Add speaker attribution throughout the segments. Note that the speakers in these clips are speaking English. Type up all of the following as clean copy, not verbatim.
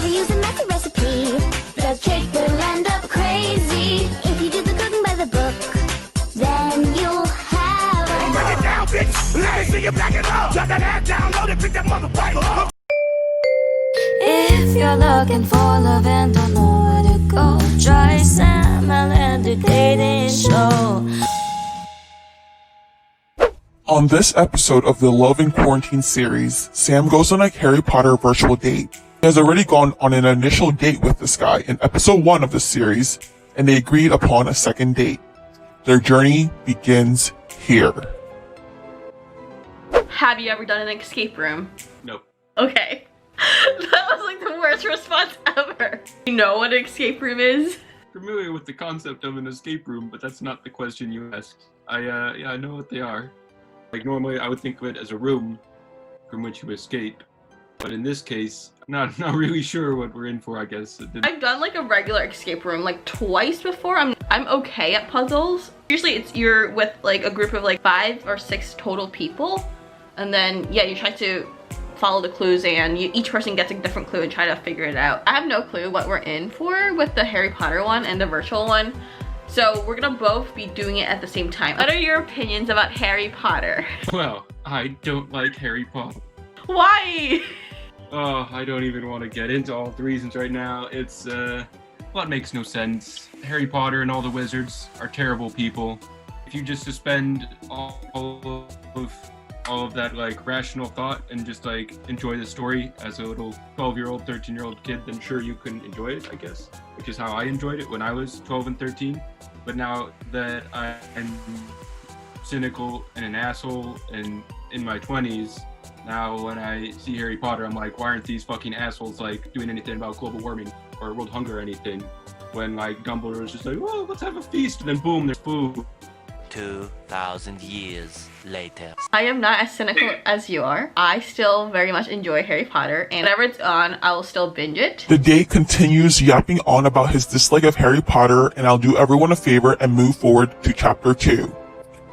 Speaker 1: never use a messy recipe. The cake will end up crazy. If you do the cooking by the book, then you'll have
Speaker 2: Break it down, bitch. Let me see you black it up. Drop that ass down, load it, pick that motherfucker up.
Speaker 3: If you're looking for love and don't know where to go, try Sam and the dating show.
Speaker 4: On this episode of the Love in Quarantine series, Sam goes on a Harry Potter virtual date. He has already gone on an initial date with this guy in episode 1 of the series, and they agreed upon a second date. Their journey begins here.
Speaker 5: Have you ever done an escape room?
Speaker 6: Nope.
Speaker 5: Okay. That was like the worst response ever. You know what an escape room is?
Speaker 6: Familiar with the concept of an escape room, but that's not the question you asked. I know what they are. Like normally I would think of it as a room from which you escape. But in this case, not really sure what we're in for, I guess.
Speaker 5: I've done like a regular escape room like twice before. I'm okay at puzzles. Usually you're with like a group of like 5 or 6 total people. And then yeah, you try to follow the clues and each person gets a different clue and try to figure it out. I have no clue what we're in for with the Harry Potter one and the virtual one. So we're gonna both be doing it at the same time. What are your opinions about Harry Potter?
Speaker 6: Well, I don't like Harry Potter.
Speaker 5: Why?
Speaker 6: Oh, I don't even want to get into all the reasons right now. It's, well, it makes no sense. Harry Potter and all the wizards are terrible people. If you just suspend all of that, like, rational thought and just, like, enjoy the story as a little 12-year-old, 13-year-old kid, then sure, you can enjoy it, I guess. Which is how I enjoyed it when I was 12 and 13. But now that I'm cynical and an asshole and in my 20s, now when I see Harry Potter, I'm like, why aren't these fucking assholes like doing anything about global warming or world hunger or anything? When like Dumbledore's just like, well, let's have a feast, and then boom, there's food.
Speaker 7: 2,000 years later.
Speaker 5: I am not as cynical as you are. I still very much enjoy Harry Potter, and whenever it's on, I will still binge it.
Speaker 4: The date continues yapping on about his dislike of Harry Potter, and I'll do everyone a favor and move forward to chapter 2.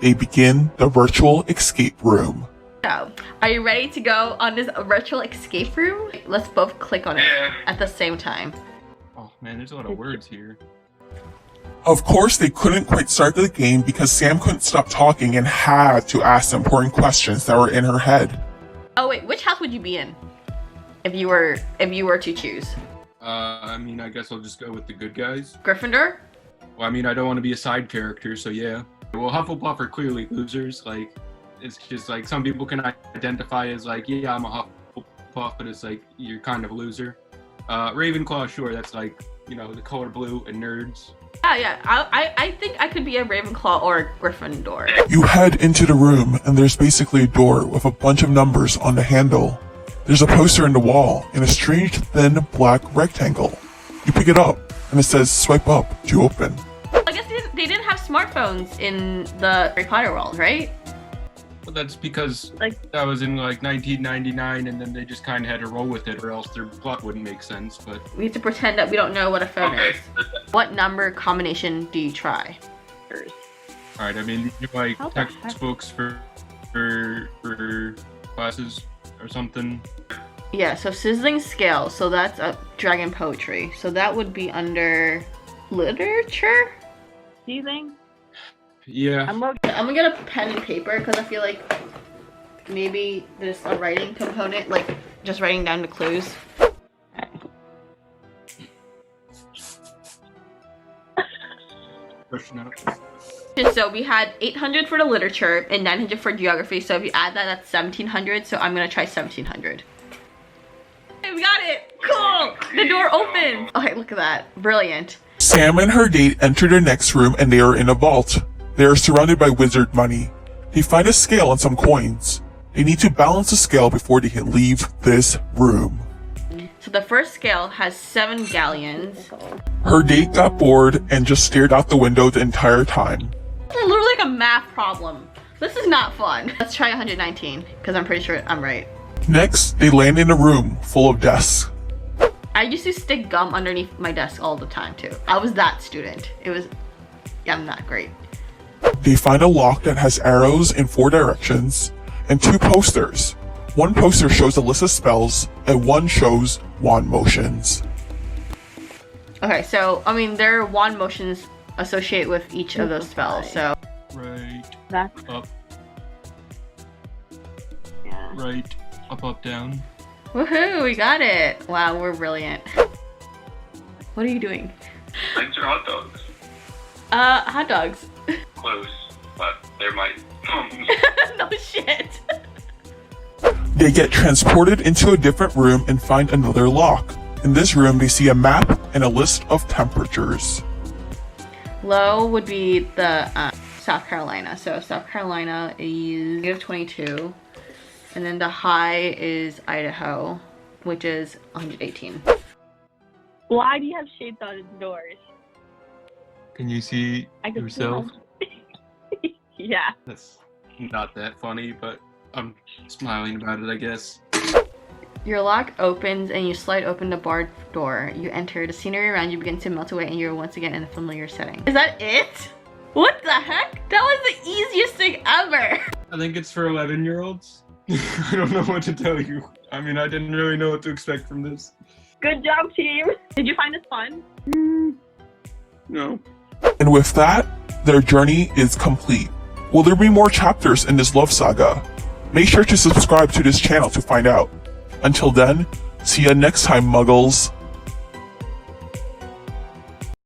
Speaker 4: They begin the virtual escape room.
Speaker 5: So, are you ready to go on this virtual escape room? Let's both click on it at the same time.
Speaker 6: Oh man, there's a lot of words here.
Speaker 4: Of course, they couldn't quite start the game because Sam couldn't stop talking and had to ask the important questions that were in her head.
Speaker 5: Oh wait, which house would you be in if you were to choose?
Speaker 6: I mean, I guess I'll just go with the good guys.
Speaker 5: Gryffindor?
Speaker 6: Well, I mean, I don't want to be a side character, so yeah. Well, Hufflepuff are clearly losers. Like, it's just like some people can identify as like, yeah, I'm a Hufflepuff, but it's like you're kind of a loser. Ravenclaw, sure, that's like, you know, the color blue and nerds.
Speaker 5: Yeah, I think I could be a Ravenclaw or a Gryffindor.
Speaker 4: You head into the room, and there's basically a door with a bunch of numbers on the handle. There's a poster in the wall in a strange thin black rectangle. You pick it up, and it says swipe up to open.
Speaker 5: I guess they didn't have smartphones in the Harry Potter world, right?
Speaker 6: Well, that's because
Speaker 5: Like-
Speaker 6: that was in like 1999, and then they just kind of had to roll with it, or else their plot wouldn't make sense. But
Speaker 5: We have to pretend that we don't know what a phone is. What number combination do you try?
Speaker 6: all right, I mean, you like
Speaker 5: How the heck?
Speaker 6: textbooks for classes or something.
Speaker 5: Yeah, so sizzling scale, so that's a dragon poetry. So that would be under literature? Do you think?
Speaker 6: Yeah.
Speaker 5: I'm gonna get a pen and paper because I feel like maybe there's a writing component, like just writing down the clues.
Speaker 6: Question out.
Speaker 5: So we had 800 for the literature and 900 for geography. So if you add that, that's 1700. So I'm gonna try 1700. Hey, we got it! Cool! The door opens! Okay, look at that. Brilliant.
Speaker 4: Sam and her date enter the next room, and they are in a vault. They are surrounded by wizard money. They find a scale and some coins. They need to balance the scale before they can leave this room.
Speaker 5: So the first scale has 7 galleons.
Speaker 4: Her date got bored and just stared out the window the entire time.
Speaker 5: It's literally like a math problem. This is not fun. Let's try 119, because I'm pretty sure I'm right.
Speaker 4: Next, they land in a room full of desks.
Speaker 5: I used to stick gum underneath my desk all the time too. I was that student. Yeah, I'm not great.
Speaker 4: They find a lock that has arrows in 4 directions and 2 posters. One poster shows a list of spells, and one shows wand motions.
Speaker 5: Okay, so, I mean, there are wand motions associated with each of those spells, so.
Speaker 6: Right.
Speaker 8: That's
Speaker 6: Up.
Speaker 8: yeah.
Speaker 6: Right. Up, down.
Speaker 5: Woohoo, we got it. Wow, we're brilliant. What are you doing?
Speaker 9: Legs are hot dogs.
Speaker 5: Hot dogs.
Speaker 9: Close, but they're my
Speaker 5: No shit.
Speaker 4: They get transported into a different room and find another lock. In this room, they see a map and a list of temperatures.
Speaker 5: Low would be the South Carolina. So South Carolina is -22. And then the high is Idaho, which is 118.
Speaker 8: Why do you have shades on the doors?
Speaker 6: Can you see
Speaker 8: I can
Speaker 6: yourself?
Speaker 8: see yeah.
Speaker 6: That's not that funny, but I'm smiling about it, I guess.
Speaker 5: Your lock opens and you slide open the barred door. You enter. The scenery around you begins to melt away and you're once again in a familiar setting. Is that it? What the heck? That was the easiest thing ever.
Speaker 6: I think it's for 11-year-olds. I don't know what to tell you. I mean, I didn't really know what to expect from this.
Speaker 8: Good job, team. Did you find this fun?
Speaker 6: No.
Speaker 4: And with that, their journey is complete. Will there be more chapters in this love saga? Make sure to subscribe to this channel to find out. Until then, see ya next time, Muggles.